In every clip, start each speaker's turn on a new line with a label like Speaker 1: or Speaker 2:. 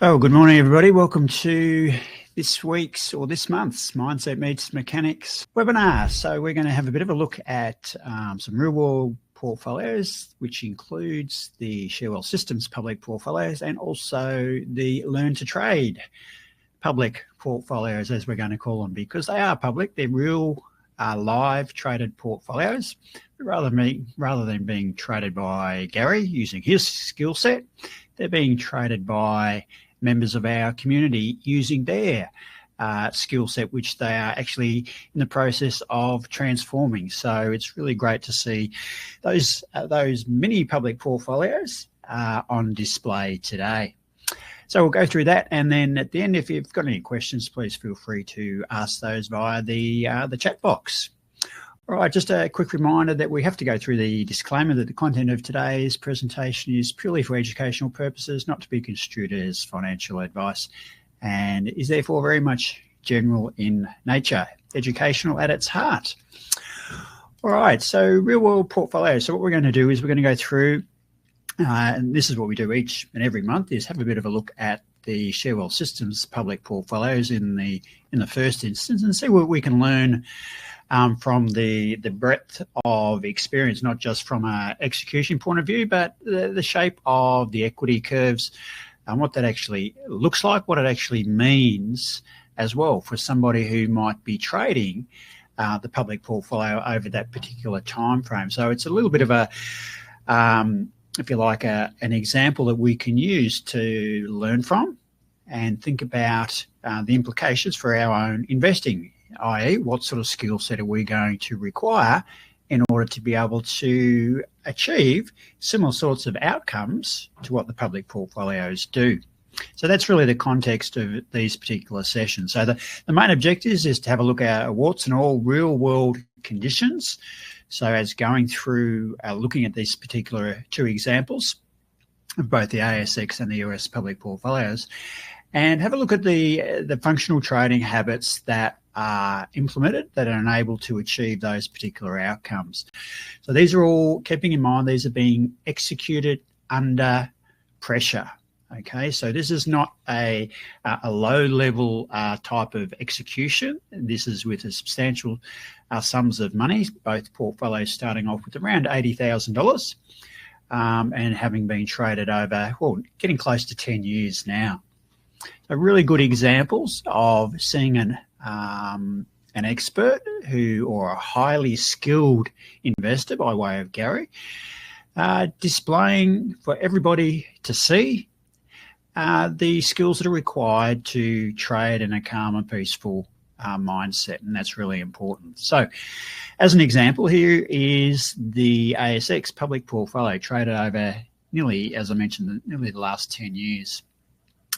Speaker 1: Oh, good morning, everybody. Welcome to this week's or this month's Mindset Meets Mechanics webinar. So we're going to have a bit of a look at some real-world portfolios, which includes the Sharewell Systems public portfolios and also the Learn to Trade public portfolios, as we're going to call them, because they are public. They're real live traded portfolios. Rather than being traded by Gary using his skill set, they're being traded by members of our community using their skill set, which they are actually in the process of transforming. So it's really great to see those mini public portfolios on display today. So we'll go through that, and then at the end, if you've got any questions, please feel free to ask those via the chat box. All right, just a quick reminder that we have to go through the disclaimer that the content of today's presentation is purely for educational purposes, not to be construed as financial advice, and is therefore very much general in nature, educational at its heart. All right, so real world portfolio. So what we're going to do is we're going to go through, and this is what we do each and every month, is have a bit of a look at the Sharewell Systems public portfolios in the first instance and see what we can learn from the breadth of experience, not just from an execution point of view, but the shape of the equity curves and what that actually looks like, what it actually means as well for somebody who might be trading the public portfolio over that particular time frame. So it's a little bit of a, if you like, an example that we can use to learn from and think about the implications for our own investing, i.e. what sort of skill set are we going to require in order to be able to achieve similar sorts of outcomes to what the public portfolios do. So that's really the context of these particular sessions. So the main objectives is to have a look at warts and all real world conditions. So as going through looking at these particular two examples of both the ASX and the US public portfolios, and have a look at the functional trading habits that are implemented that are enabled to achieve those particular outcomes. So these are all, keeping in mind, these are being executed under pressure. Okay, so this is not a low-level type of execution. This is with a substantial sums of money, both portfolios starting off with around $80,000 and having been traded over, well, getting close to 10 years now. So really good examples of seeing an expert or a highly skilled investor by way of Gary displaying for everybody to see the skills that are required to trade in a calm and peaceful mindset, and that's really important. So as an example, here is the ASX public portfolio traded over nearly, as I mentioned, nearly the last 10 years.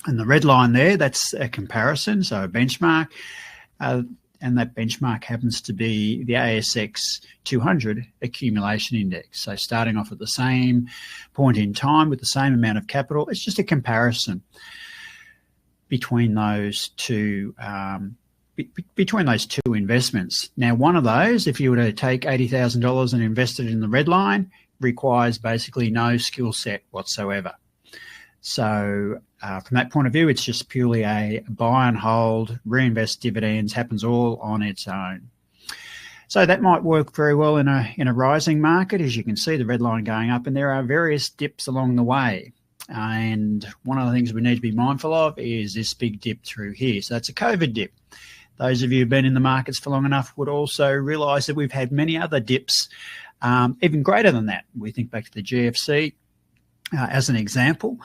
Speaker 1: And the red line there, that's a comparison, so a benchmark, and that benchmark happens to be the ASX 200 accumulation index. So starting off at the same point in time with the same amount of capital, it's just a comparison between those two investments. Now, one of those, if you were to take $80,000 and invest it in the red line, requires basically no skill set whatsoever. So from that point of view, it's just purely a buy and hold, reinvest dividends, happens all on its own. So that might work very well in a rising market. As you can see, the red line going up, and there are various dips along the way. And one of the things we need to be mindful of is this big dip through here. So that's a COVID dip. Those of you who've been in the markets for long enough would also realise that we've had many other dips, even greater than that. We think back to the GFC as an example.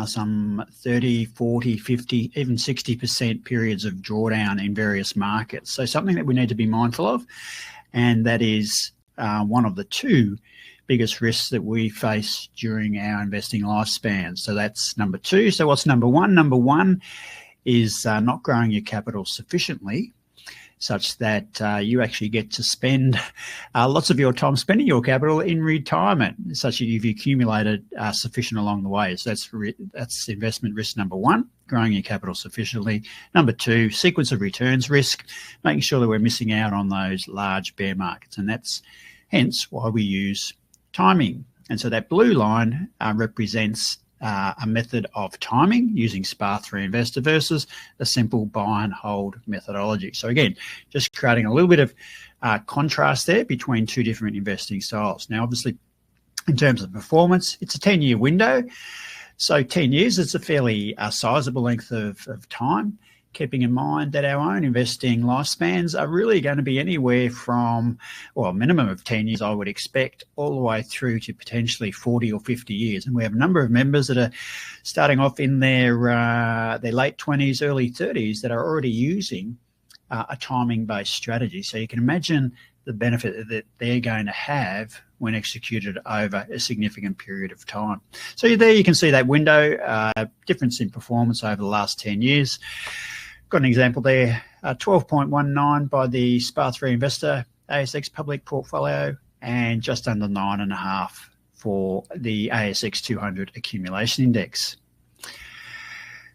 Speaker 1: Some 30, 40, 50, even 60% periods of drawdown in various markets. So something that we need to be mindful of, and that is one of the two biggest risks that we face during our investing lifespan. So that's number two. So what's number one? Number one is not growing your capital sufficiently such that you actually get to spend lots of your time spending your capital in retirement, such that you've accumulated sufficient along the way. So that's investment risk number one, growing your capital sufficiently. Number two, sequence of returns risk, making sure that we're missing out on those large bear markets. And that's hence why we use timing. And so that blue line represents a method of timing using SPA3 Investor versus a simple buy and hold methodology. So again, just creating a little bit of contrast there between two different investing styles. Now, obviously, in terms of performance, it's a 10-year window. So 10 years is a fairly sizable length of time, keeping in mind that our own investing lifespans are really going to be anywhere from, well, a minimum of 10 years, I would expect, all the way through to potentially 40 or 50 years. And we have a number of members that are starting off in their late 20s, early 30s that are already using a timing-based strategy. So you can imagine the benefit that they're going to have when executed over a significant period of time. So there you can see that window, difference in performance over the last 10 years. Got an example there, 12.19 by the SPA3 Investor ASX public portfolio and just under 9.5 for the ASX 200 accumulation index.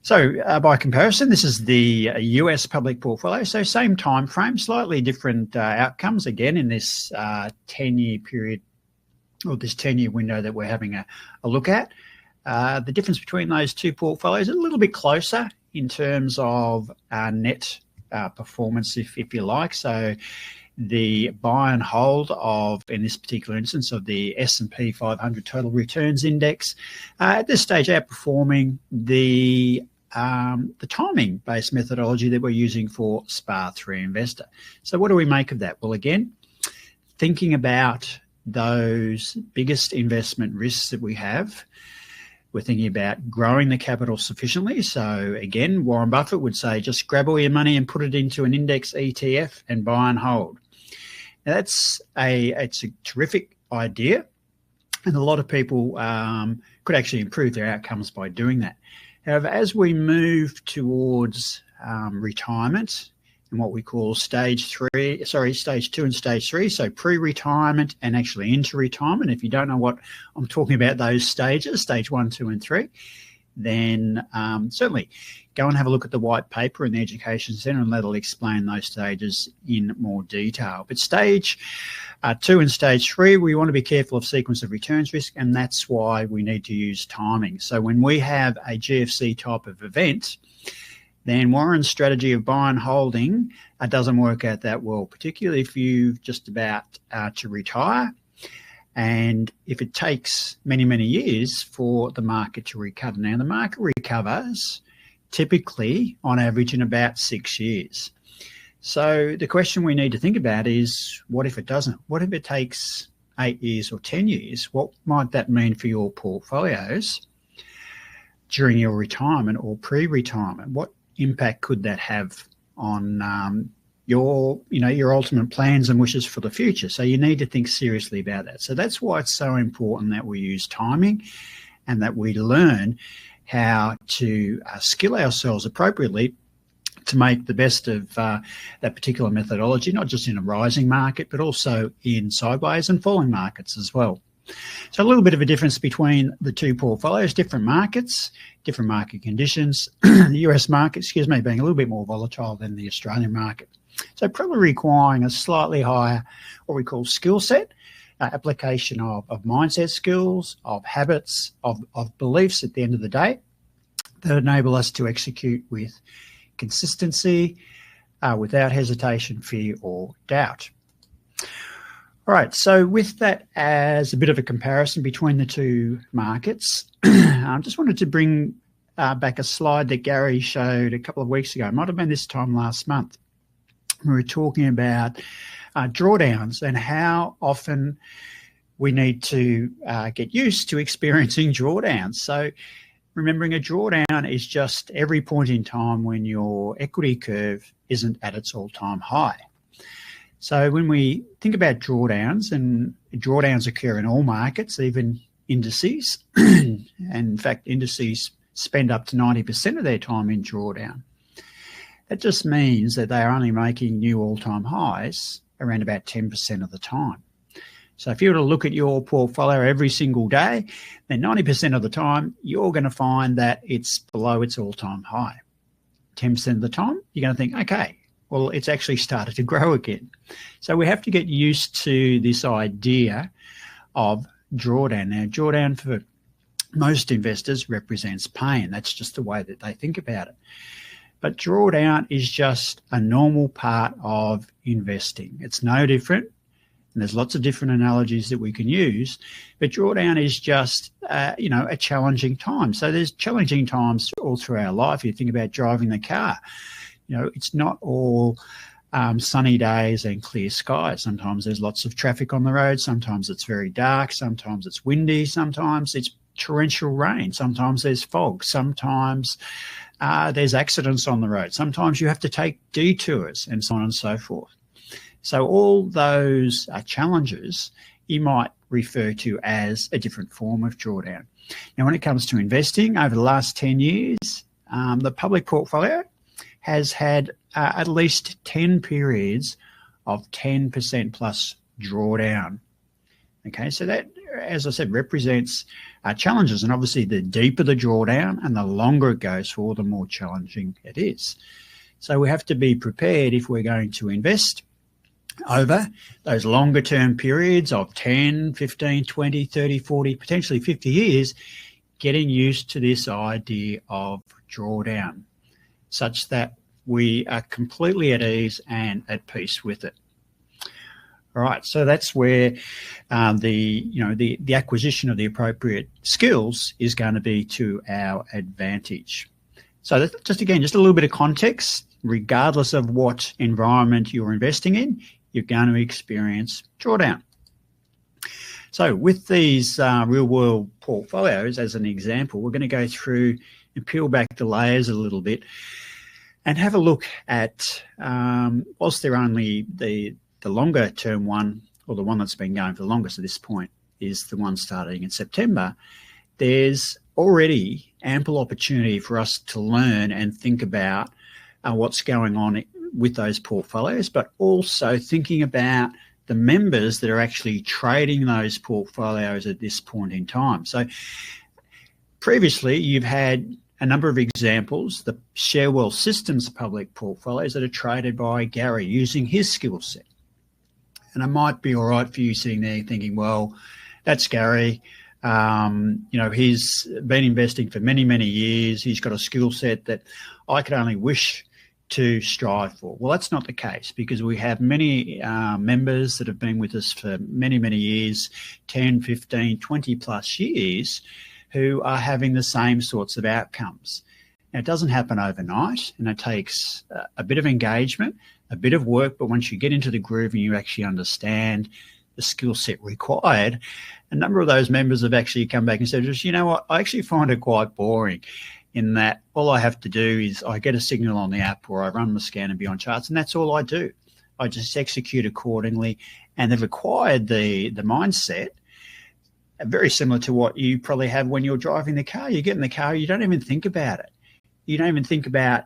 Speaker 1: So by comparison, this is the US public portfolio. So same time frame, slightly different outcomes again in this 10-year period, or this 10-year window that we're having a look at. The difference between those two portfolios is a little bit closer in terms of net performance, if you like. So the buy and hold of, in this particular instance, of the S&P 500 total returns index, at this stage outperforming the timing-based methodology that we're using for SPA3 Investor. So what do we make of that? Well, again, thinking about those biggest investment risks that we have, we're thinking about growing the capital sufficiently. So again, Warren Buffett would say, just grab all your money and put it into an index ETF and buy and hold. Now it's a terrific idea, and a lot of people could actually improve their outcomes by doing that. However, as we move towards retirement and what we call stage 2 and stage 3, so pre-retirement and actually into retirement, if you don't know what I'm talking about, those stages, stage 1, 2, and 3, then certainly go and have a look at the white paper in the Education Centre, and that'll explain those stages in more detail. But stage 2 and stage 3, we want to be careful of sequence of returns risk, and that's why we need to use timing. So when we have a GFC type of event, then Warren's strategy of buy and holding doesn't work out that well, particularly if you've just about to retire, and if it takes many, many years for the market to recover. Now, the market recovers typically on average in about 6 years. So the question we need to think about is, what if it doesn't? What if it takes 8 years or 10 years? What might that mean for your portfolios during your retirement or pre-retirement? What impact could that have on your ultimate plans and wishes for the future? So you need to think seriously about that. So that's why it's so important that we use timing and that we learn how to skill ourselves appropriately to make the best of that particular methodology, not just in a rising market, but also in sideways and falling markets as well. So a little bit of a difference between the two portfolios, different markets, different market conditions. The US market, being a little bit more volatile than the Australian market. So probably requiring a slightly higher, what we call skill set, application of mindset skills, of habits, of beliefs at the end of the day that enable us to execute with consistency, without hesitation, fear, or doubt. All right, so with that as a bit of a comparison between the two markets, I just wanted to bring back a slide that Gary showed a couple of weeks ago. It might have been this time last month. We were talking about drawdowns and how often we need to get used to experiencing drawdowns. So remembering a drawdown is just every point in time when your equity curve isn't at its all-time high. So when we think about drawdowns, and drawdowns occur in all markets, even indices, and in fact indices spend up to 90% of their time in drawdown. That just means that they are only making new all-time highs around about 10% of the time. So if you were to look at your portfolio every single day, then 90% of the time, you're going to find that it's below its all-time high. 10% of the time, you're going to think, okay, well, it's actually started to grow again. So we have to get used to this idea of drawdown. Now, drawdown, for Most investors represents pain. That's just the way that they think about it. But drawdown is just a normal part of investing. It's no different. And there's lots of different analogies that we can use, but drawdown is just, a challenging time. So there's challenging times all through our life. You think about driving the car, it's not all sunny days and clear skies. Sometimes there's lots of traffic on the road. Sometimes it's very dark. Sometimes it's windy. Sometimes it's torrential rain. Sometimes there's fog. Sometimes there's accidents on the road. Sometimes you have to take detours and so on and so forth. So all those challenges you might refer to as a different form of drawdown. Now, when it comes to investing, over the last 10 years, the public portfolio has had at least 10 periods of 10% plus drawdown. Okay, so that, as I said, represents challenges. And obviously, the deeper the drawdown and the longer it goes for, the more challenging it is. So we have to be prepared if we're going to invest over those longer term periods of 10, 15, 20, 30, 40, potentially 50 years, getting used to this idea of drawdown such that we are completely at ease and at peace with it. All right, so that's where the acquisition of the appropriate skills is going to be to our advantage. So that's just a little bit of context. Regardless of what environment you're investing in, you're going to experience drawdown. So with these real-world portfolios, as an example, we're going to go through and peel back the layers a little bit and have a look at, whilst they're only the longer-term one, or the one that's been going for the longest at this point, is the one starting in September, there's already ample opportunity for us to learn and think about what's going on with those portfolios, but also thinking about the members that are actually trading those portfolios at this point in time. So previously, you've had a number of examples, the Sharewell Systems public portfolios that are traded by Gary using his skill set. And it might be all right for you sitting there thinking, well, that's Gary. He's been investing for many, many years. He's got a skill set that I could only wish to strive for. Well, that's not the case, because we have many members that have been with us for many, many years, 10, 15, 20 plus years, who are having the same sorts of outcomes. Now, it doesn't happen overnight, and it takes a bit of engagement, a bit of work, but once you get into the groove and you actually understand the skill set required, a number of those members have actually come back and said, you know what, I actually find it quite boring, in that all I have to do is I get a signal on the app or I run the scan and beyond charts, and that's all I do. I just execute accordingly, and they've acquired the mindset very similar to what you probably have when you're driving the car. You get in the car, you don't even think about it. You don't even think about,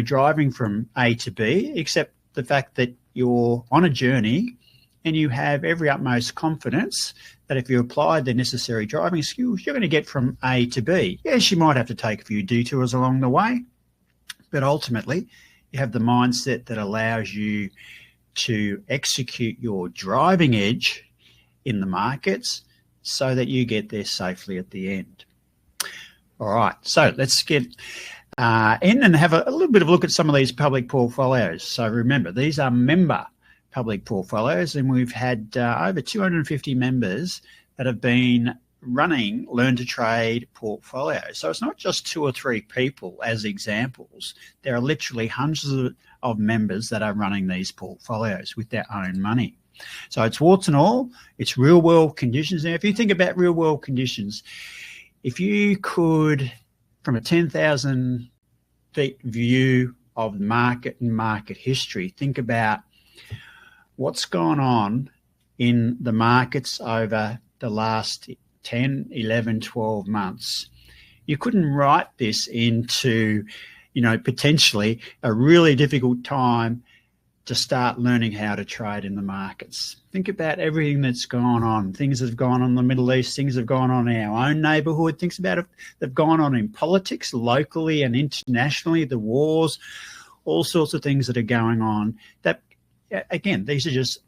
Speaker 1: driving from A to B, except the fact that you're on a journey and you have every utmost confidence that if you apply the necessary driving skills, you're going to get from A to B. Yes, you might have to take a few detours along the way, but ultimately you have the mindset that allows you to execute your driving edge in the markets so that you get there safely at the end. All right, so let's get in and have a little bit of a look at some of these public portfolios. So remember, these are member public portfolios, and we've had over 250 members that have been running Learn to Trade portfolios. So it's not just 2 or 3 people as examples. There are literally hundreds of members that are running these portfolios with their own money. So it's warts and all, it's real world conditions. Now, if you think about real world conditions, if you could, from a 10,000 feet view of the market and market history, think about what's gone on in the markets over the last 10, 11, 12 months. You couldn't write this into, potentially a really difficult time to start learning how to trade in the markets. Think about everything that's gone on, things that have gone on in the Middle East, things that have gone on in our own neighbourhood, things about it that have gone on in politics, locally and internationally, the wars, all sorts of things that are going on. That, again, these are just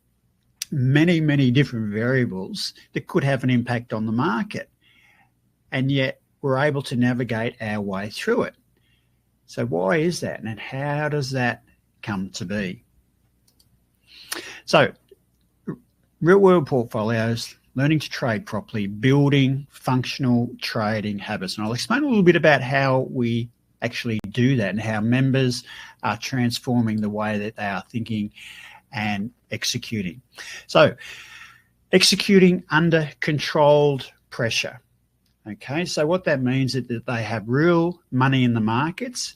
Speaker 1: many, many different variables that could have an impact on the market. And yet we're able to navigate our way through it. So why is that, and how does that come to be? So real world portfolios, learning to trade properly, building functional trading habits. And I'll explain a little bit about how we actually do that and how members are transforming the way that they are thinking and executing. So executing under controlled pressure. Okay, so what that means is that they have real money in the markets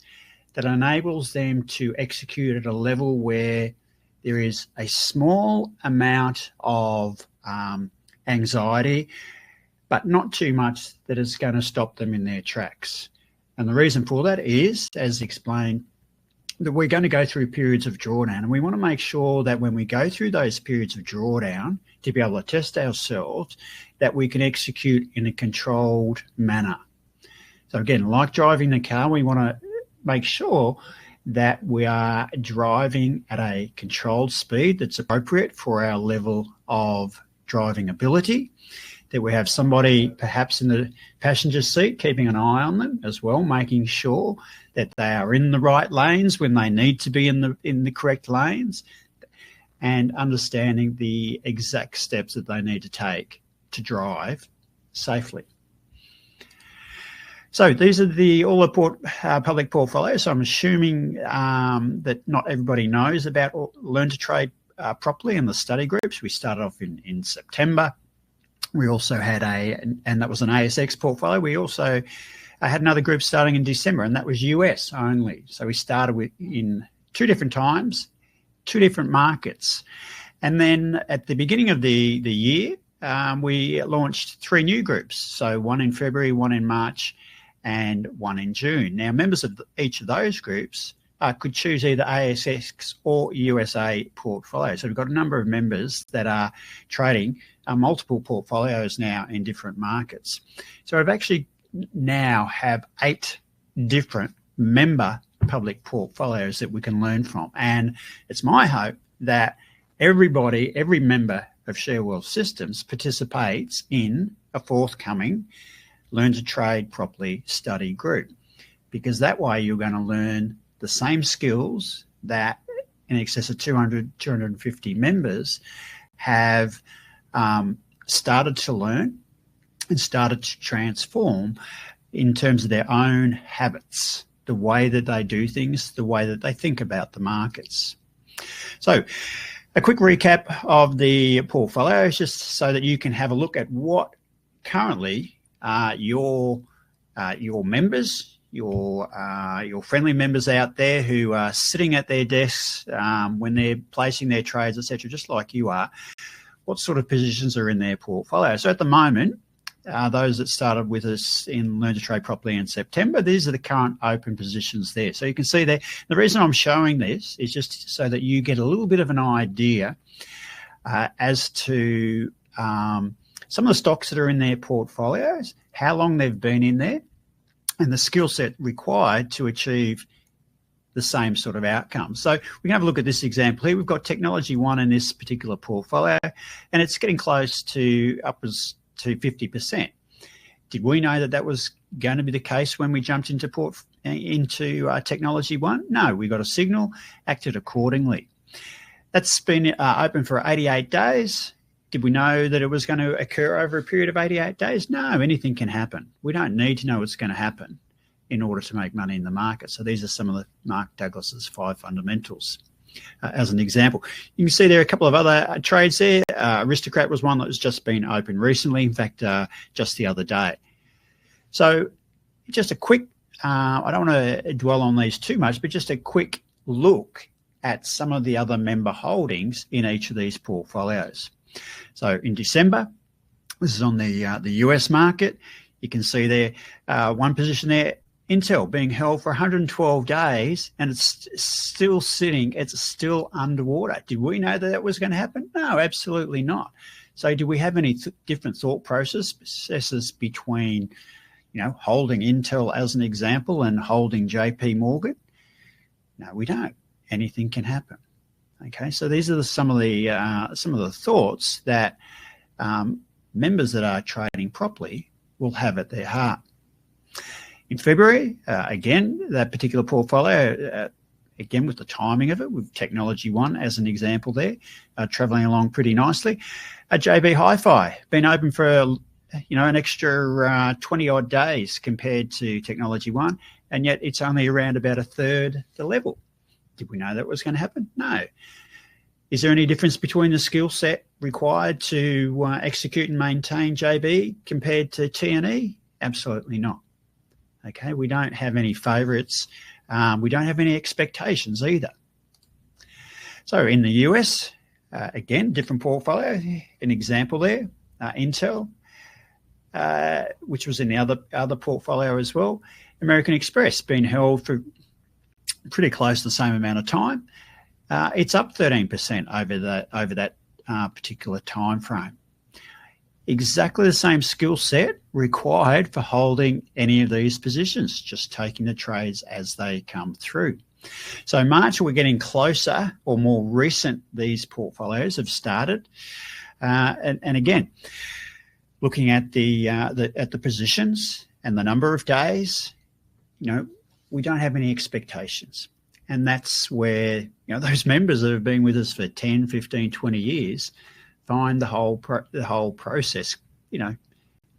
Speaker 1: that enables them to execute at a level where there is a small amount of anxiety, but not too much that is going to stop them in their tracks. And the reason for that is, as explained, that we're going to go through periods of drawdown, and we want to make sure that when we go through those periods of drawdown, to be able to test ourselves, that we can execute in a controlled manner. So again, like driving the car, we want to make sure that we are driving at a controlled speed that's appropriate for our level of driving ability, that we have somebody perhaps in the passenger seat keeping an eye on them as well, making sure that they are in the right lanes when they need to be in the correct lanes, and understanding the exact steps that they need to take to drive safely. So these are all the public portfolios. So I'm assuming that not everybody knows about Learn to Trade Properly in the study groups. We started off in September. We also had and that was an ASX portfolio. We also had another group starting in December, and that was US only. So we started in 2 different times, 2 different markets. And then at the beginning of the year, we launched 3 new groups. So 1 in February, 1 in March, and 1 in June. Now, members of each of those groups could choose either ASX or USA portfolios. So we've got a number of members that are trading multiple portfolios now in different markets. So I've actually now have 8 different member public portfolios that we can learn from. And it's my hope that every member of ShareWorld Systems participates in a forthcoming Learn to Trade Properly study group, because that way you're going to learn the same skills that in excess of 250 members have started to learn and started to transform in terms of their own habits, the way that they do things, the way that they think about the markets. So a quick recap of the portfolios, just so that you can have a look at what currently your members, your friendly members out there who are sitting at their desks when they're placing their trades, etc., just like you are, what sort of positions are in their portfolio. So at the moment, those that started with us in Learn to Trade Properly in September, these are the current open positions there. So you can see there, the reason I'm showing this is just so that you get a little bit of an idea as to some of the stocks that are in their portfolios, how long they've been in there, and the skill set required to achieve the same sort of outcome. So we can have a look at this example here. We've got Technology One in this particular portfolio, and it's getting close to upwards to 50%. Did we know that that was going to be the case when we jumped into Technology One? No, we got a signal, acted accordingly. That's been open for 88 days. Did we know that it was going to occur over a period of 88 days? No, anything can happen. We don't need to know what's going to happen in order to make money in the market. So these are some of the Mark Douglas's 5 fundamentals. As an example, you can see there are a couple of other trades there. Aristocrat was one that was just been open recently, in fact, just the other day. So just a quick, I don't want to dwell on these too much, but just a quick look at some of the other member holdings in each of these portfolios. So in December, this is on the US market. You can see there one position there, Intel, being held for 112 days, and it's still sitting, it's still underwater. Did we know that that was going to happen? No, absolutely not. So do we have any different thought processes between, holding Intel as an example and holding JP Morgan? No, we don't. Anything can happen. Okay, so these are some of the thoughts that members that are trading properly will have at their heart. In February, again, that particular portfolio, again with the timing of it, with Technology One as an example there, travelling along pretty nicely. JB Hi-Fi, been open for an extra 20 odd days compared to Technology One, and yet it's only around about a third the level. Did we know that was going to happen? No. Is there any difference between the skill set required to execute and maintain JB compared to TNE? Absolutely not. Okay, we don't have any favourites. We don't have any expectations either. So in the US, again, different portfolio. An example there, Intel, which was in the other portfolio as well. American Express been held for pretty close to the same amount of time. It's up 13% over that particular time frame. Exactly the same skill set required for holding any of these positions, just taking the trades as they come through. So March, we're getting closer, or more recent, these portfolios have started. And again, looking at the positions and the number of days, we don't have any expectations. And that's where, those members that have been with us for 10, 15, 20 years find the whole process,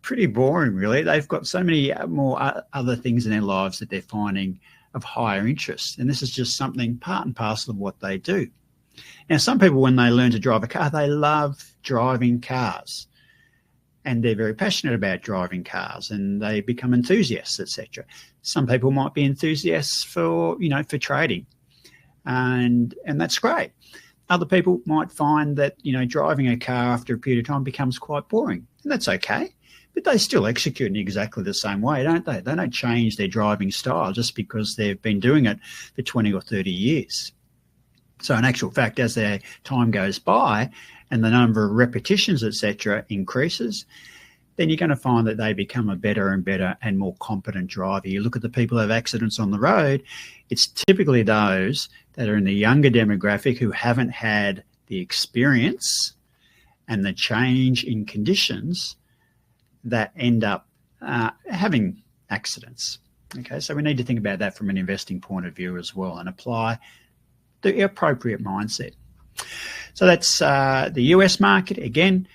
Speaker 1: pretty boring, really. They've got so many more other things in their lives that they're finding of higher interest. And this is just something part and parcel of what they do. Now, some people, when they learn to drive a car, they love driving cars. And they're very passionate about driving cars, and they become enthusiasts, etc. Some people might be enthusiasts for trading, and that's great. Other people might find that driving a car after a period of time becomes quite boring, and that's okay. But they still execute in exactly the same way, don't they? They don't change their driving style just because they've been doing it for 20 or 30 years. So in actual fact, as their time goes by and the number of repetitions, etc., increases, then you're going to find that they become a better and better and more competent driver. You look at the people who have accidents on the road, it's typically those that are in the younger demographic who haven't had the experience and the change in conditions that end up having accidents. Okay, so we need to think about that from an investing point of view as well and apply the appropriate mindset. So that's the US market. Again,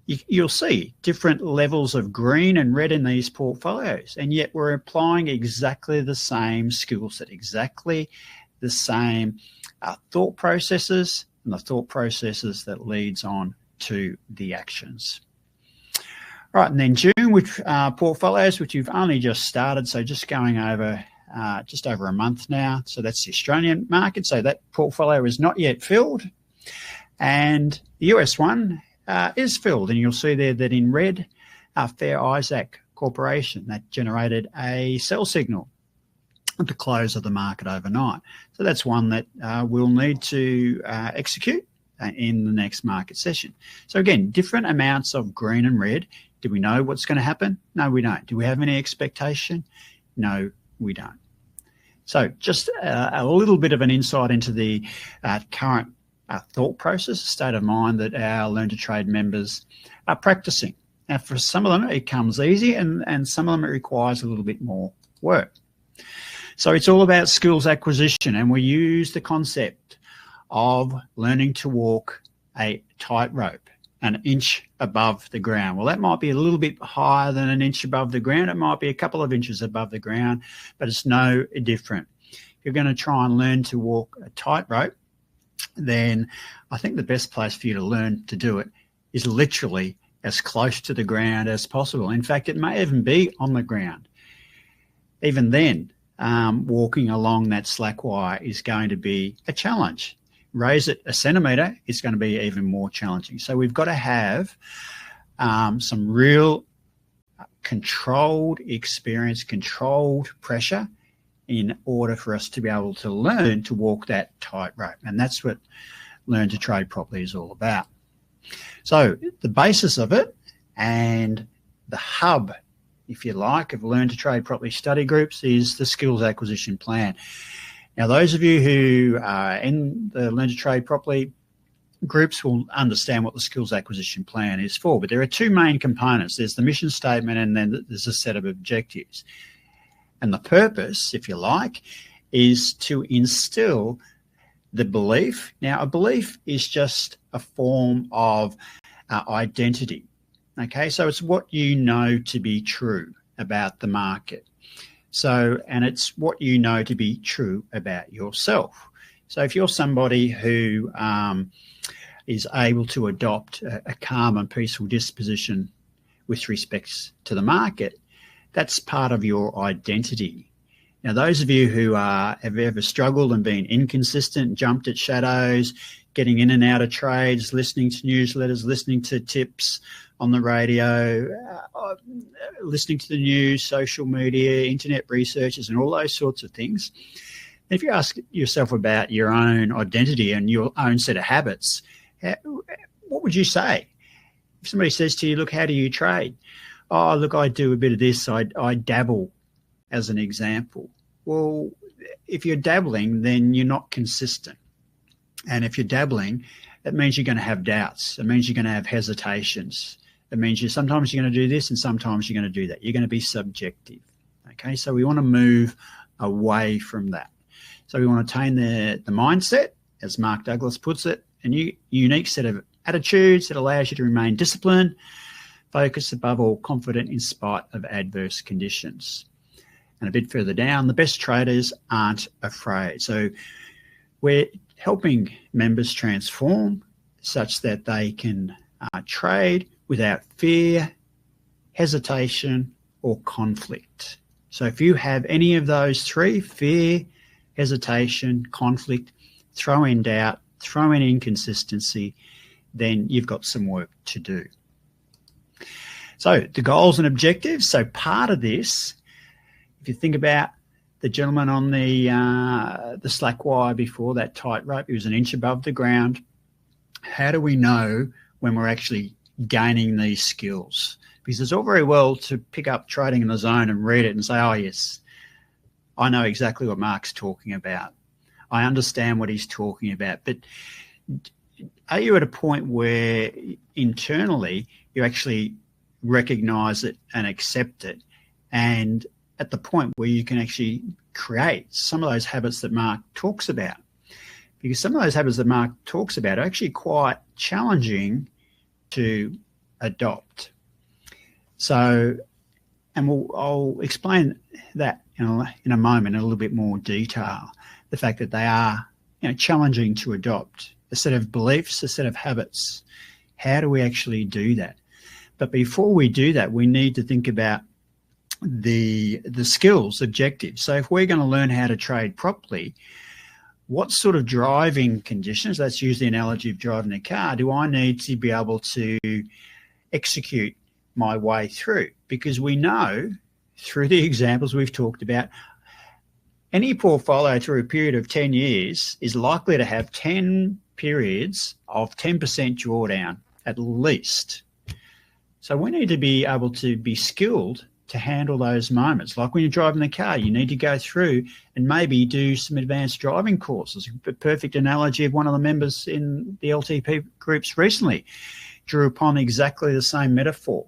Speaker 1: you'll see different levels of green and red in these portfolios, and yet we're applying exactly the same skill set, exactly the same thought processes, and the thought processes that leads on to the actions. All right, and then June with portfolios, which you've only just started, so just going over just over a month now. So that's the Australian market. So that portfolio is not yet filled, and the US one is filled, and you'll see there that in red, Fair Isaac Corporation, that generated a sell signal at the close of the market overnight. So that's one that we'll need to execute in the next market session. So again, different amounts of green and red. Do we know what's going to happen? No, we don't. Do we have any expectation? No, we don't. So just a little bit of an insight into the current thought process, state of mind that our Learn to Trade members are practicing. Now, for some of them, it comes easy, and some of them it requires a little bit more work. So it's all about skills acquisition, and we use the concept of learning to walk a tightrope an inch above the ground. Well, that might be a little bit higher than an inch above the ground. It might be a couple of inches above the ground, but it's no different. If you're going to try and learn to walk a tightrope, then I think the best place for you to learn to do it is literally as close to the ground as possible. In fact, it may even be on the ground. Even then, walking along that slack wire is going to be a challenge. Raise it a centimetre, it's going to be even more challenging. So we've got to have some real controlled experience, controlled pressure in order for us to be able to learn to walk that tightrope. And that's what Learn to Trade Properly is all about. So the basis of it and the hub, if you like, of Learn to Trade Properly study groups is the skills acquisition plan. Now, those of you who are in the Learn to Trade Properly groups will understand what the skills acquisition plan is for, but there are two main components. There's the mission statement, and then there's a set of objectives. And the purpose, if you like, is to instill the belief. Now, a belief is just a form of identity. Okay, so it's what you know to be true about the market. So, and it's what you know to be true about yourself. So if you're somebody who is able to adopt a calm and peaceful disposition with respect to the market, that's part of your identity. Now, those of you who have ever struggled and been inconsistent, jumped at shadows, getting in and out of trades, listening to newsletters, listening to tips on the radio, listening to the news, social media, internet researchers, and all those sorts of things. If you ask yourself about your own identity and your own set of habits, what would you say? If somebody says to you, look, how do you trade? Oh, look, I do a bit of this. I dabble, as an example. Well, if you're dabbling, then you're not consistent. And if you're dabbling, it means you're going to have doubts. It means you're going to have hesitations. It means sometimes you're going to do this and sometimes you're going to do that. You're going to be subjective. Okay, so we want to move away from that. So we want to attain the mindset, as Mark Douglas puts it, a unique set of attitudes that allows you to remain disciplined, focused, above all, confident in spite of adverse conditions. And a bit further down, the best traders aren't afraid. So we're helping members transform such that they can trade without fear, hesitation, or conflict. So if you have any of those three, fear, hesitation, conflict, throw in doubt, throw in inconsistency, then you've got some work to do. So the goals and objectives. So part of this, if you think about the gentleman on the slack wire before, that tightrope, he was an inch above the ground. How do we know when we're actually gaining these skills? Because it's all very well to pick up Trading in the Zone and read it and say, oh, yes, I know exactly what Mark's talking about. I understand what he's talking about. But are you at a point where internally you actually recognize it and accept it, and at the point where you can actually create some of those habits that Mark talks about? Because some of those habits that Mark talks about are actually quite challenging to adopt. So, and I'll explain that in a moment in a little bit more detail, the fact that they are challenging to adopt, a set of beliefs, a set of habits. How do we actually do that? But before we do that, we need to think about the skills, objectives. So if we're going to learn how to trade properly, what sort of driving conditions, that's usually the analogy of driving a car, do I need to be able to execute my way through? Because we know through the examples we've talked about, any portfolio through a period of 10 years is likely to have 10 periods of 10% drawdown at least. So we need to be able to be skilled to handle those moments. Like when you're driving the car, you need to go through and maybe do some advanced driving courses. A perfect analogy of one of the members in the LTTP groups recently drew upon exactly the same metaphor.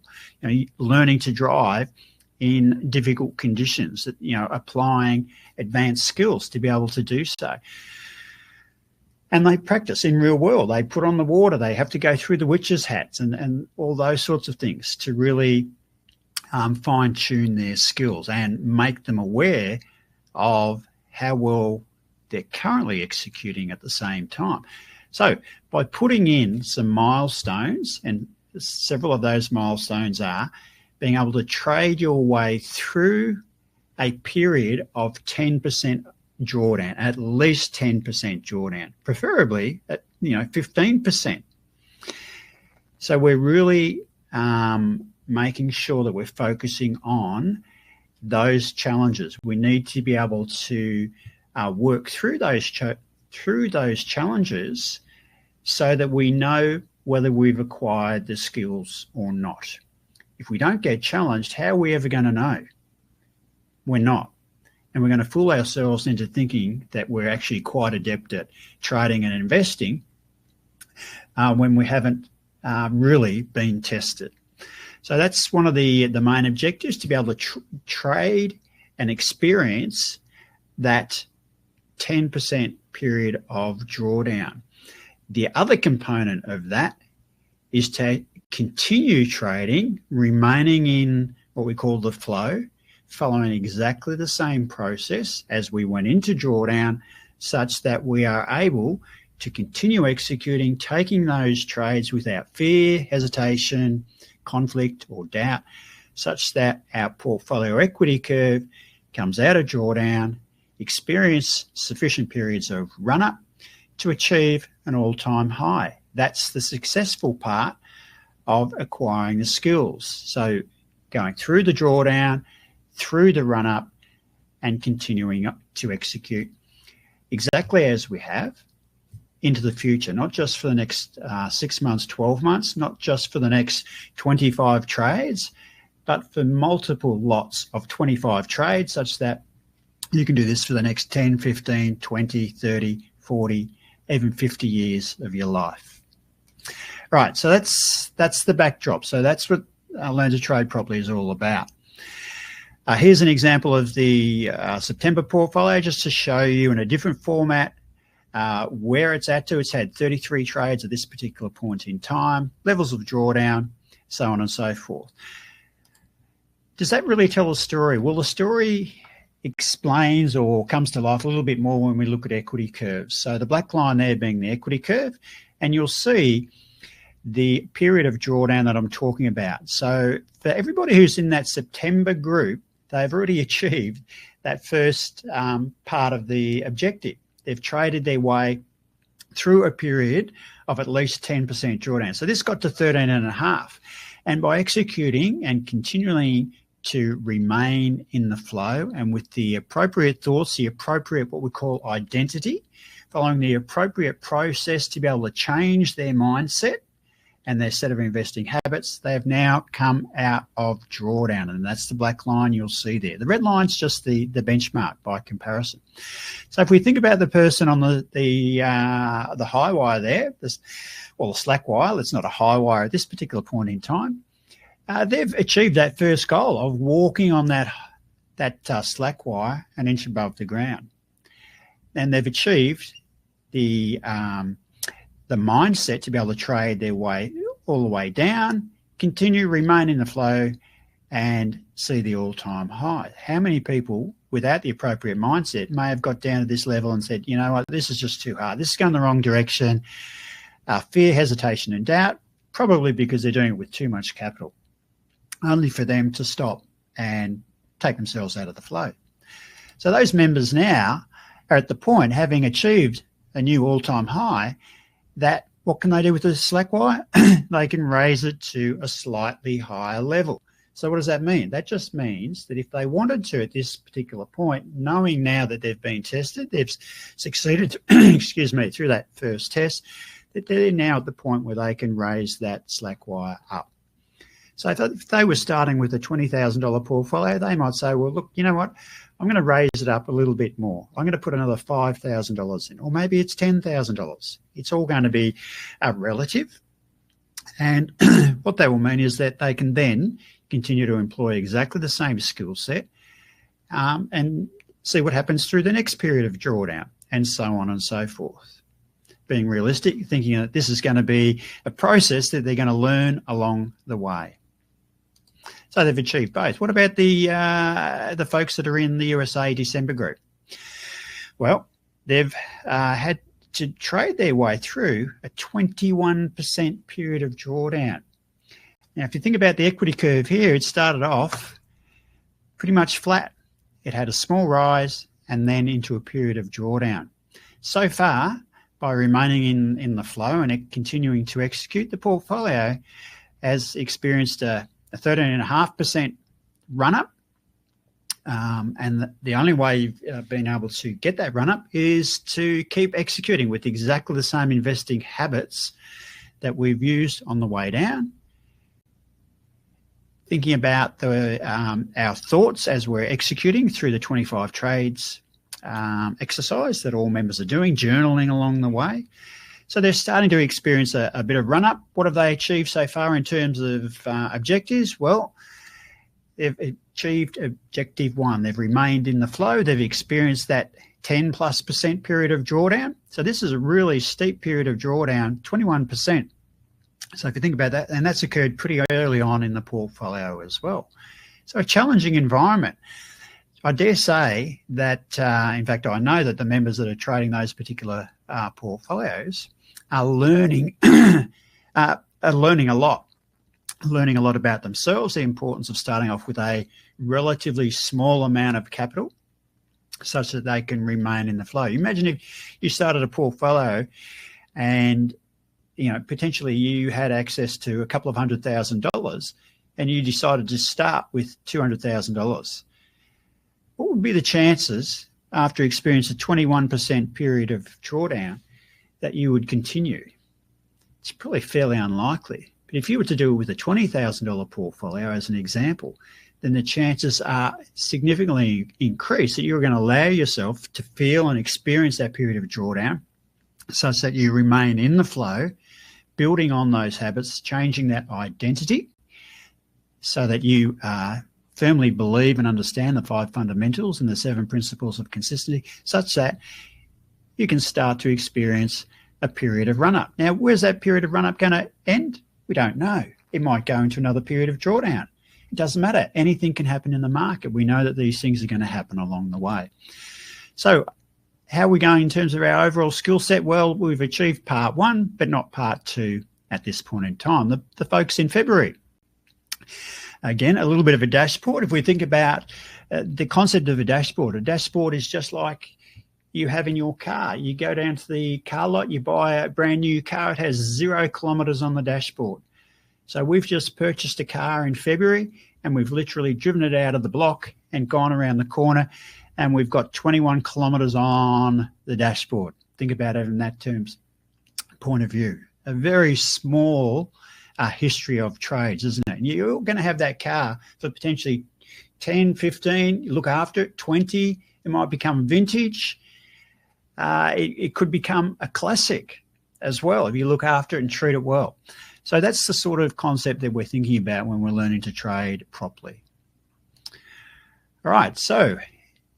Speaker 1: Learning to drive in difficult conditions, applying advanced skills to be able to do so. And they practice in real world. They put on the water. They have to go through the witches' hats and all those sorts of things to really fine-tune their skills and make them aware of how well they're currently executing at the same time. So by putting in some milestones, and several of those milestones are being able to trade your way through a period of 10% drawdown, at least 10% drawdown, preferably at 15%. So we're really making sure that we're focusing on those challenges. We need to be able to work through those challenges so that we know whether we've acquired the skills or not. If we don't get challenged, how are we ever going to know? We're not. And we're going to fool ourselves into thinking that we're actually quite adept at trading and investing when we haven't really been tested. So that's one of the main objectives, to be able to trade and experience that 10% period of drawdown. The other component of that is to continue trading, remaining in what we call the flow, following exactly the same process as we went into drawdown, such that we are able to continue executing, taking those trades without fear, hesitation, conflict, or doubt, such that our portfolio equity curve comes out of drawdown, experience sufficient periods of run-up to achieve an all-time high. That's the successful part of acquiring the skills. So going through the drawdown, through the run-up, and continuing to execute exactly as we have into the future, not just for the next 6 months, 12 months, not just for the next 25 trades, but for multiple lots of 25 trades, such that you can do this for the next 10, 15, 20, 30, 40, even 50 years of your life. Right, so that's the backdrop. So that's what Learn to Trade Properly is all about. Here's an example of the September portfolio, just to show you in a different format where it's at to. It's had 33 trades at this particular point in time, levels of drawdown, so on and so forth. Does that really tell a story? Well, the story explains or comes to life a little bit more when we look at equity curves. So the black line there being the equity curve, and you'll see the period of drawdown that I'm talking about. So for everybody who's in that September group, they've already achieved that first part of the objective. They've traded their way through a period of at least 10% drawdown. So this got to 13.5. And by executing and continuing to remain in the flow and with the appropriate thoughts, the appropriate what we call identity, following the appropriate process to be able to change their mindset and their set of investing habits, they have now come out of drawdown, and that's the black line you'll see there. The red line's just the benchmark by comparison. So if we think about the person on the high wire there, the slack wire, it's not a high wire at this particular point in time, they've achieved that first goal of walking on that slack wire an inch above the ground, and they've achieved the mindset to be able to trade their way all the way down, continue, remain in the flow, and see the all-time high. How many people without the appropriate mindset may have got down to this level and said, you know what, this is just too hard. This is going the wrong direction. Fear, hesitation, and doubt, probably because they're doing it with too much capital, only for them to stop and take themselves out of the flow. So those members now are at the point, having achieved a new all-time high, that what can they do with the slack wire? They can raise it to a slightly higher level. So what does that mean? That just means that if they wanted to at this particular point, knowing now that they've been tested, they've succeeded, excuse me, through that first test, that they're now at the point where they can raise that slack wire up. So if they were starting with a $20,000 portfolio, they might say, well, look, you know what? I'm going to raise it up a little bit more. I'm going to put another $5,000 in, or maybe it's $10,000. It's all going to be relative. And what that will mean is that they can then continue to employ exactly the same skill set and see what happens through the next period of drawdown, and so on and so forth. Being realistic, thinking that this is going to be a process that they're going to learn along the way. So they've achieved both. What about the folks that are in the USA December group? Well, they've had to trade their way through a 21% period of drawdown. Now, if you think about the equity curve here, it started off pretty much flat. It had a small rise and then into a period of drawdown. So far, by remaining in the flow and continuing to execute, the portfolio has experienced a 13.5% run-up, and the only way you've been able to get that run-up is to keep executing with exactly the same investing habits that we've used on the way down. Thinking about our thoughts as we're executing through the 25 trades exercise that all members are doing, journaling along the way. So they're starting to experience a bit of run-up. What have they achieved so far in terms of objectives? Well, They've achieved objective 1. They've remained in the flow. They've experienced that 10+% period of drawdown. So this is a really steep period of drawdown, 21%. So if you think about that, and that's occurred pretty early on in the portfolio as well. So a challenging environment. I dare say that, in fact, I know that the members that are trading those particular portfolios are learning, learning a lot about themselves, the importance of starting off with a relatively small amount of capital such that they can remain in the flow. Imagine if you started a portfolio and, you know, potentially you had access to a couple of $100,000 and you decided to start with $200,000. What would be the chances after experiencing a 21% period of drawdown that you would continue? It's probably fairly unlikely. But if you were to do it with a $20,000 portfolio, as an example, then the chances are significantly increased that you're going to allow yourself to feel and experience that period of drawdown such that you remain in the flow, building on those habits, changing that identity so that you firmly believe and understand the 5 fundamentals and the 7 principles of consistency such that you can start to experience a period of run-up. Now, where's that period of run-up going to end? We don't know. It might go into another period of drawdown. It doesn't matter. Anything can happen in the market. We know that these things are going to happen along the way. So how are we going in terms of our overall skill set? Well, we've achieved part 1, but not part 2 at this point in time. The focus in February. Again, a little bit of a dashboard. If we think about the concept of a dashboard is just like you have in your car. You go down to the car lot, you buy a brand new car, it has 0 kilometres on the dashboard. So we've just purchased a car in February and we've literally driven it out of the block and gone around the corner and we've got 21 kilometres on the dashboard. Think about it in that terms point of view. A very small history of trades, isn't it? And you're going to have that car for potentially 10, 15, you look after it, 20, it might become vintage. It could become a classic as well if you look after it and treat it well. So that's the sort of concept that we're thinking about when we're learning to trade properly. All right, so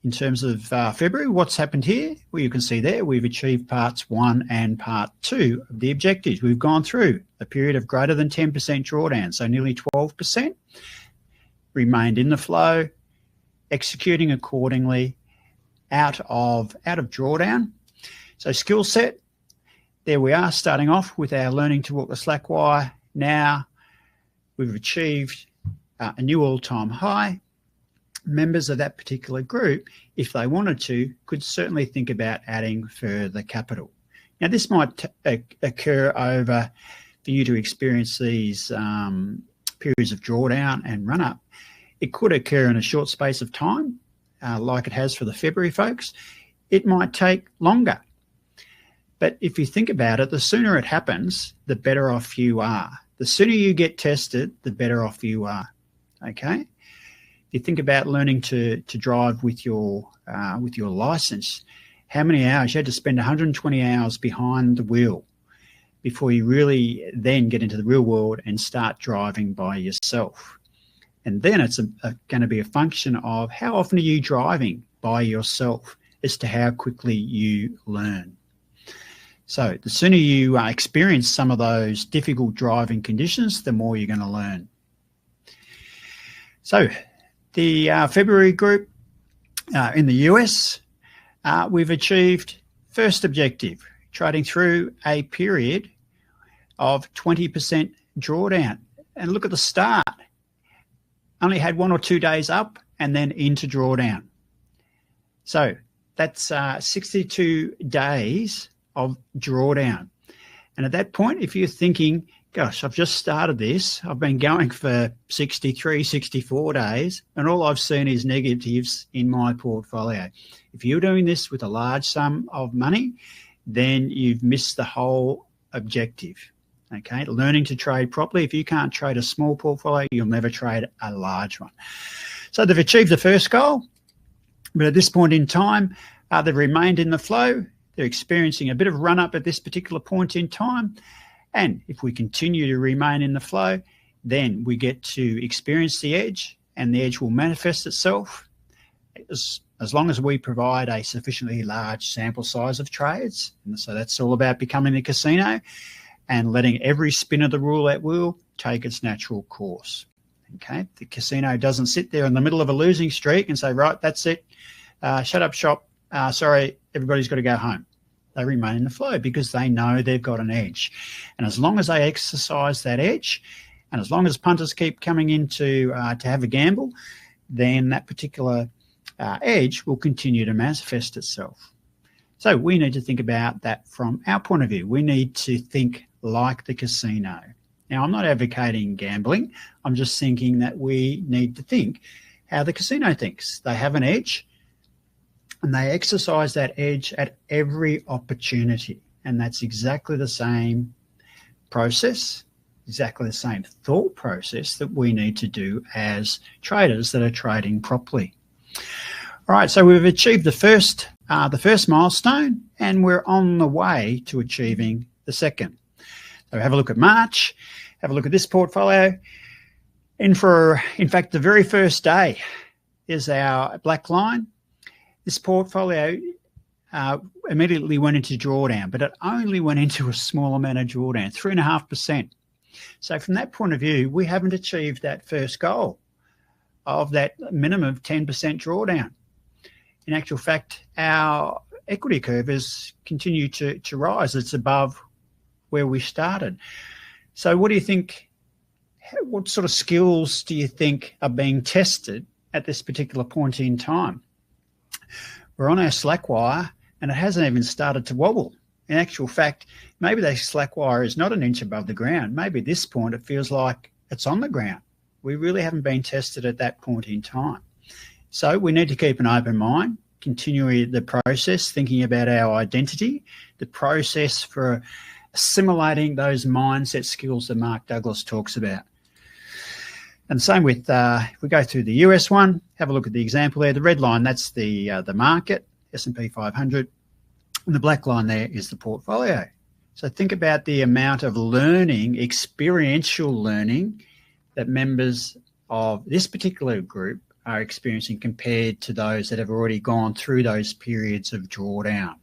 Speaker 1: in terms of February, what's happened here? Well, you can see there we've achieved parts 1 and part 2 of the objectives. We've gone through a period of greater than 10% drawdown, so nearly 12%, remained in the flow, executing accordingly, out of drawdown. So skill set, there we are starting off with our learning to walk the slack wire. Now we've achieved a new all-time high. Members of that particular group, if they wanted to, could certainly think about adding further capital. Now this might occur over for you to experience these periods of drawdown and run-up. It could occur in a short space of time, like it has for the February folks. It might take longer. But if you think about it, the sooner it happens, the better off you are. The sooner you get tested, the better off you are, okay? If you think about learning to drive with your license, how many hours? You had to spend 120 hours behind the wheel before you really then get into the real world and start driving by yourself. And then it's going to be a function of how often are you driving by yourself as to how quickly you learn. So the sooner you experience some of those difficult driving conditions, the more you're going to learn. So the February group in the US, we've achieved first objective, trading through a period of 20% drawdown. And look at the start. Only had 1 or 2 days up and then into drawdown. So that's 62 days of drawdown. And at that point, if you're thinking, gosh, I've just started this, I've been going for 63, 64 days, and all I've seen is negatives in my portfolio. If you're doing this with a large sum of money, then you've missed the whole objective. Okay, learning to trade properly. If you can't trade a small portfolio, you'll never trade a large one. So they've achieved the first goal, but at this point in time, they've remained in the flow. They're experiencing a bit of run-up at this particular point in time. And if we continue to remain in the flow, then we get to experience the edge and the edge will manifest itself as long as we provide a sufficiently large sample size of trades. And so that's all about becoming a casino and letting every spin of the roulette wheel take its natural course. Okay, the casino doesn't sit there in the middle of a losing streak and say, right, that's it, shut up shop, sorry, everybody's got to go home. They remain in the flow because they know they've got an edge. And as long as they exercise that edge, and as long as punters keep coming in to have a gamble, then that particular edge will continue to manifest itself. So we need to think about that from our point of view. We need to think like the casino. Now, I'm not advocating gambling. I'm just thinking that we need to think how the casino thinks. They have an edge, and they exercise that edge at every opportunity. And that's exactly the same process, exactly the same thought process that we need to do as traders that are trading properly. All right, so we've achieved the first milestone, and we're on the way to achieving the second. So have a look at March, have a look at this portfolio. And in fact, the very first day is our black line. This portfolio immediately went into drawdown, but it only went into a small amount of drawdown, 3.5%. So from that point of view, we haven't achieved that first goal of that minimum of 10% drawdown. In actual fact, our equity curve has continued to rise. It's above where we started. So what do you think, what sort of skills do you think are being tested at this particular point in time? We're on our slack wire and it hasn't even started to wobble. In actual fact, maybe that slack wire is not an inch above the ground. Maybe at this point it feels like it's on the ground. We really haven't been tested at that point in time. So we need to keep an open mind, continuing the process, thinking about our identity, the process for assimilating those mindset skills that Mark Douglas talks about. And same with, if we go through the US one, have a look at the example there. The red line, that's the market, S&P 500. And the black line there is the portfolio. So think about the amount of learning, experiential learning, that members of this particular group are experiencing compared to those that have already gone through those periods of drawdown.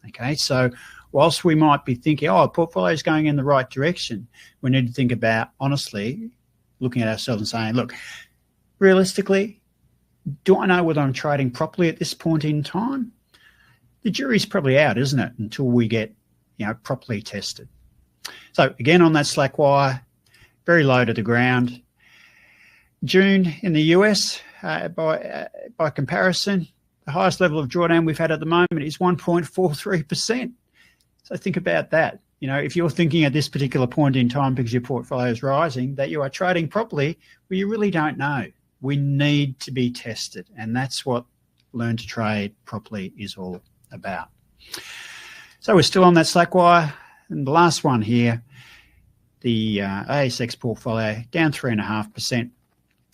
Speaker 1: Okay, so whilst we might be thinking, oh, our portfolio is going in the right direction, we need to think about, honestly, looking at ourselves and saying, look, realistically, do I know whether I'm trading properly at this point in time? The jury's probably out, isn't it, until we get, properly tested. So again, on that slack wire, very low to the ground. June in the US, by comparison, the highest level of drawdown we've had at the moment is 1.43%. So think about that. If you're thinking at this particular point in time because your portfolio is rising that you are trading properly, well, you really don't know. We need to be tested, and that's what Learn to Trade Properly is all about. So we're still on that slack wire, and the last one here, the ASX portfolio down 3.5%.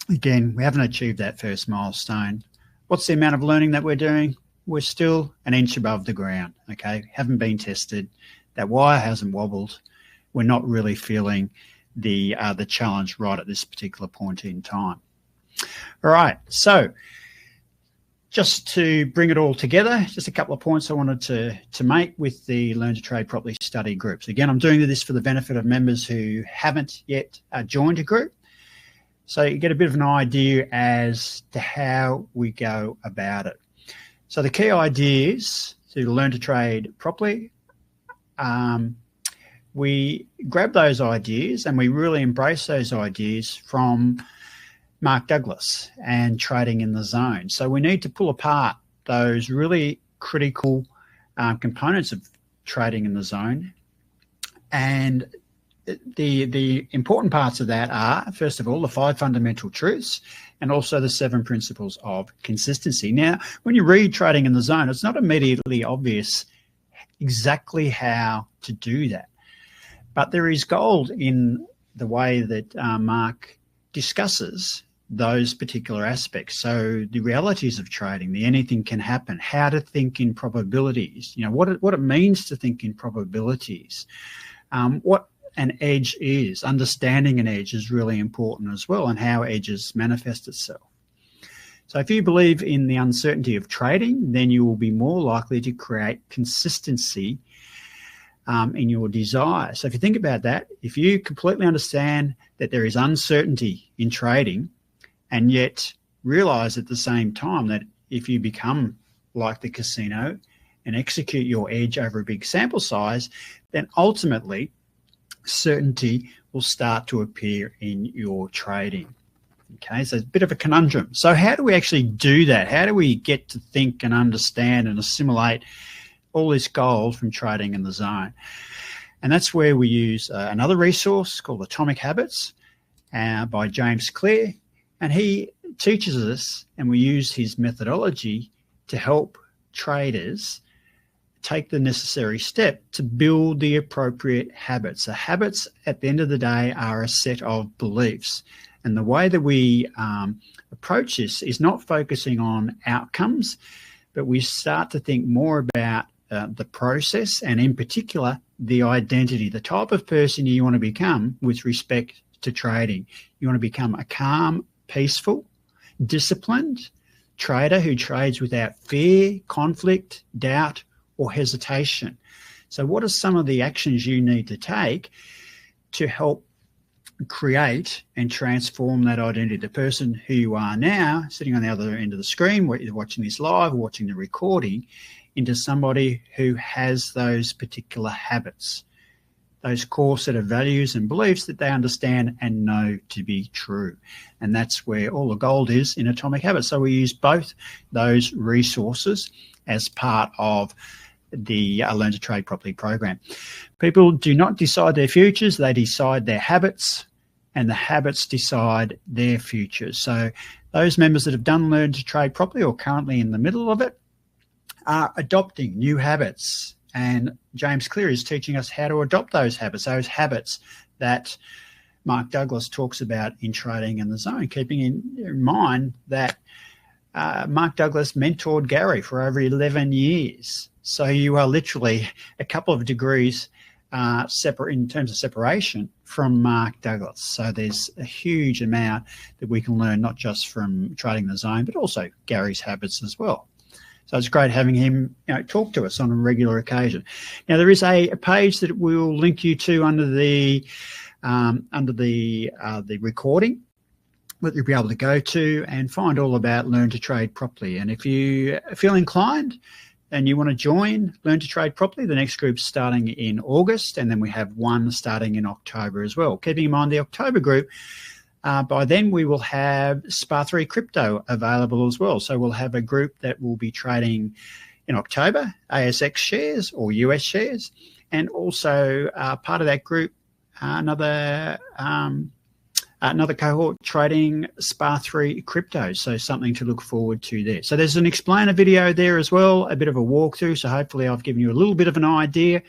Speaker 1: Again, we haven't achieved that first milestone. What's the amount of learning that we're doing? We're still an inch above the ground, okay? Haven't been tested. That wire hasn't wobbled. We're not really feeling the challenge right at this particular point in time. All right, so just to bring it all together, just a couple of points I wanted to make with the Learn to Trade Properly study groups. Again, I'm doing this for the benefit of members who haven't yet joined a group. So you get a bit of an idea as to how we go about it. So the key ideas to Learn to Trade Properly, we grab those ideas and we really embrace those ideas from Mark Douglas and Trading in the Zone. So we need to pull apart those really critical components of Trading in the Zone. And the important parts of that are, first of all, the 5 fundamental truths and also the 7 principles of consistency. Now, when you read Trading in the Zone, it's not immediately obvious exactly how to do that. But there is gold in the way that Mark discusses those particular aspects. So the realities of trading, the anything can happen, how to think in probabilities, what it means to think in probabilities, what an edge is. Understanding an edge is really important as well, and how edges manifest itself. So if you believe in the uncertainty of trading, then you will be more likely to create consistency in your desire. So if you think about that, if you completely understand that there is uncertainty in trading, and yet realize at the same time that if you become like the casino and execute your edge over a big sample size, then ultimately certainty will start to appear in your trading. Okay, so it's a bit of a conundrum. So how do we actually do that? How do we get to think and understand and assimilate all this gold from trading in the zone? And that's where we use another resource called Atomic Habits by James Clear. And he teaches us, and we use his methodology to help traders take the necessary step to build the appropriate habits. So habits, at the end of the day, are a set of beliefs. And the way that we approach this is not focusing on outcomes, but we start to think more about the process, and in particular, the identity, the type of person you want to become with respect to trading. You want to become a calm, peaceful, disciplined trader who trades without fear, conflict, doubt, or hesitation. So what are some of the actions you need to take to help create and transform that identity? The person who you are now, sitting on the other end of the screen, whether you're watching this live or watching the recording, into somebody who has those particular habits, those core set of values and beliefs that they understand and know to be true. And that's where all the gold is in Atomic Habits. So we use both those resources as part of the Learn to Trade Properly program. People do not decide their futures, they decide their habits, and the habits decide their futures. So those members that have done Learn to Trade Properly or currently in the middle of it are adopting new habits. And James Clear is teaching us how to adopt those habits that Mark Douglas talks about in Trading in the Zone, keeping in mind that Mark Douglas mentored Gary for over 11 years. So you are literally a couple of degrees separate in terms of separation from Mark Douglas. So there's a huge amount that we can learn, not just from Trading the Zone, but also Gary's habits as well. So it's great having him, talk to us on a regular occasion. Now there is a page that we'll link you to under the recording that you'll be able to go to and find all about Learn to Trade Properly. And if you feel inclined and you want to join Learn to Trade Properly, the next group's starting in August, and then we have one starting in October as well. Keeping in mind the October group, by then we will have SPA3 crypto available as well. So we'll have a group that will be trading in October, ASX shares or US shares, and also part of that group, another cohort trading SPA3 crypto. So something to look forward to there. So there's an explainer video there as well, a bit of a walkthrough. So hopefully I've given you a little bit of an idea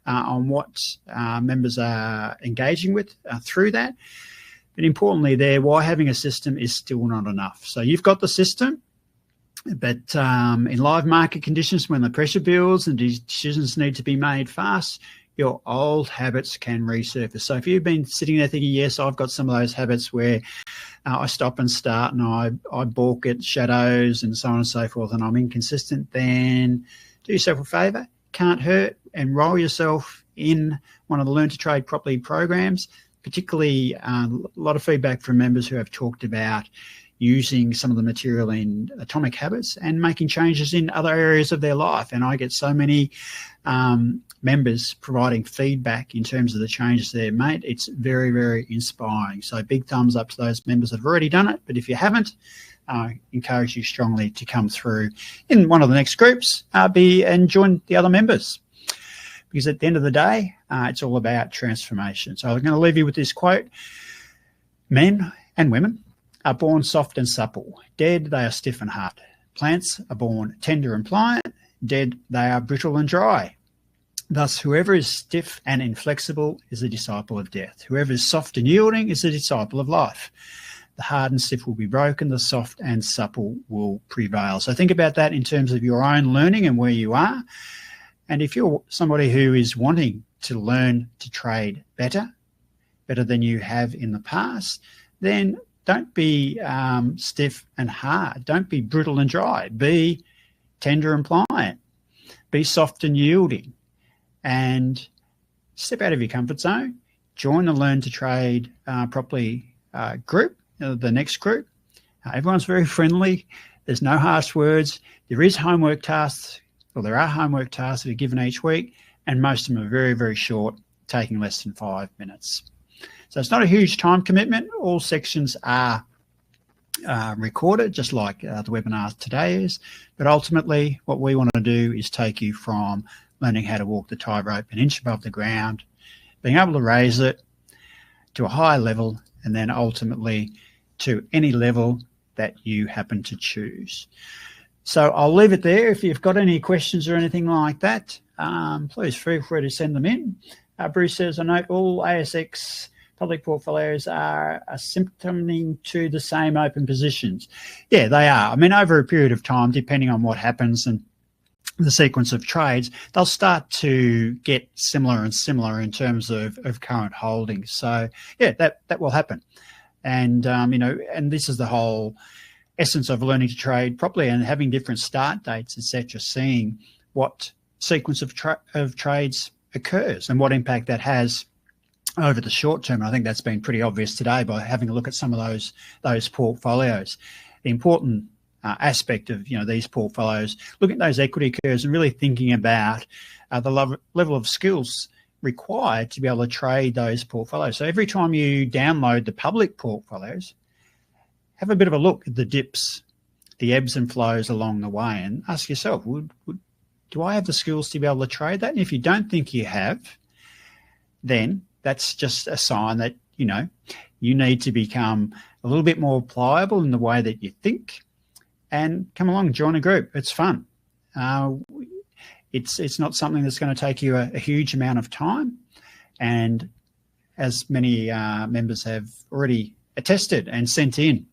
Speaker 1: on what members are engaging with through that. But importantly there, why having a system is still not enough. So you've got the system, but in live market conditions, when the pressure builds and decisions need to be made fast, your old habits can resurface. So if you've been sitting there thinking, yes, I've got some of those habits where I stop and start and I balk at shadows and so on and so forth, and I'm inconsistent, then do yourself a favor, can't hurt, enroll yourself in one of the Learn to Trade Properly programs. Particularly a lot of feedback from members who have talked about using some of the material in Atomic Habits and making changes in other areas of their life. And I get so many members providing feedback in terms of the changes they've made. It's very, very inspiring. So big thumbs up to those members that have already done it. But if you haven't, I encourage you strongly to come through in one of the next groups and join the other members. Because at the end of the day, it's all about transformation. So I'm going to leave you with this quote. Men and women are born soft and supple. Dead, they are stiff and hard. Plants are born tender and pliant. Dead, they are brittle and dry. Thus, whoever is stiff and inflexible is a disciple of death. Whoever is soft and yielding is a disciple of life. The hard and stiff will be broken. The soft and supple will prevail. So think about that in terms of your own learning and where you are. And if you're somebody who is wanting to learn to trade better than you have in the past, then Don't be stiff and hard. Don't be brittle and dry. Be tender and pliant. Be soft and yielding. And step out of your comfort zone. Join the Learn to Trade Properly group, the next group. Everyone's very friendly. There's no harsh words. There is homework tasks, or there are homework tasks that are given each week, and most of them are very, very short, taking less than 5 minutes. So it's not a huge time commitment. All sections are recorded, just like the webinar today is. But ultimately, what we want to do is take you from learning how to walk the tightrope an inch above the ground, being able to raise it to a higher level, and then ultimately to any level that you happen to choose. So I'll leave it there. If you've got any questions or anything like that, please feel free to send them in. Bruce says, I note all ASX public portfolios are asymptoting to the same open positions. Yeah, they are. I mean, over a period of time, depending on what happens and the sequence of trades, they'll start to get similar and similar in terms of current holdings. So yeah, that will happen. And, and this is the whole essence of learning to trade properly and having different start dates, etc., seeing what sequence of trades occurs and what impact that has over the short term. I think that's been pretty obvious today by having a look at some of those portfolios. The important aspect of these portfolios, looking at those equity curves and really thinking about the level of skills required to be able to trade those portfolios. So every time you download the public portfolios, have a bit of a look at the dips, the ebbs and flows along the way, and ask yourself, do I have the skills to be able to trade that? And if you don't think you have, then that's just a sign that, you need to become a little bit more pliable in the way that you think and come along, join a group. It's fun. It's not something that's going to take you a huge amount of time. And as many members have already attested and sent in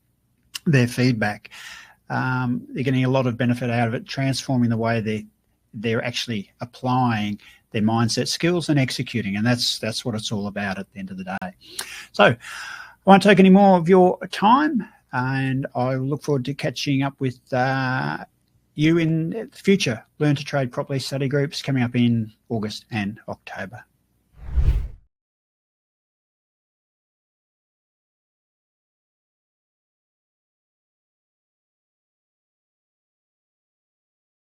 Speaker 1: their feedback, they're getting a lot of benefit out of it, transforming the way they're actually applying their mindset skills and executing. And that's what it's all about at the end of the day. So I won't take any more of your time, and I look forward to catching up with you in the future. Learn to Trade Properly study groups coming up in August and October.